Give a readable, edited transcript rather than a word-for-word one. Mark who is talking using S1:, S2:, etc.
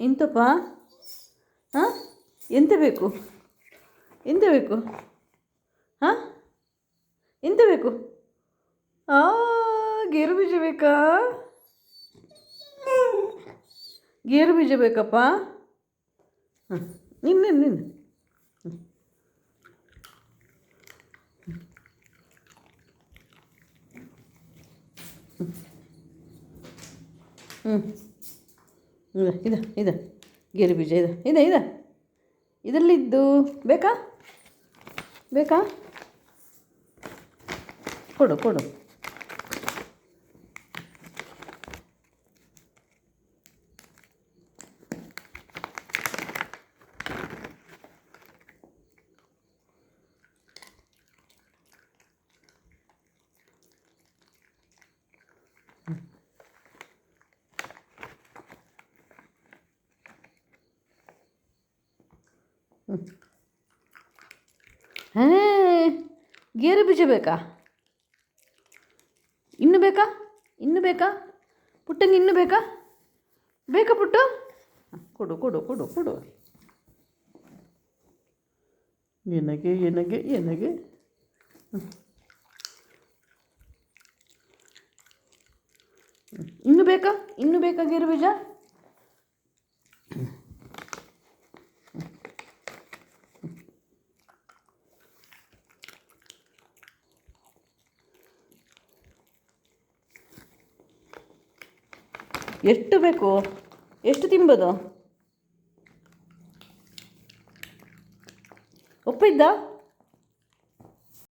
S1: ಎಂತಪ್ಪ? ಹಾಂ, ಎಂತ ಬೇಕು? ಎಂತ ಬೇಕು? ಹಾಂ, ಎಂತ ಬೇಕು? ಆ ಗೇರು ಬೀಜ ಬೇಕಾ? ಗೇರು ಬೀಜ ಬೇಕಪ್ಪ? ಹಾಂ, ನಿನ್ನ ಇದೆ ಗೇರು ಬೀಜ ಇದೆ ಇದರಲ್ಲಿದ್ದು ಬೇಕಾ? ಬೇಕಾ? ಕೊಡು. ಹೇ, ಗೇರು ಬೀಜ ಬೇಕಾ? ಇನ್ನು ಬೇಕಾ? ಪುಟ್ಟಂಗೆ ಇನ್ನು ಬೇಕಾ ಪುಟ್ಟು? ಕೊಡು. ಎನಗೆ ಇನ್ನು ಬೇಕಾ ಗೇರು ಬೀಜ? ಎಷ್ಟು ಬೇಕು? ಎಷ್ಟು ತಿಂಬೋದು? ಒಪ್ಪಿದ್ದ?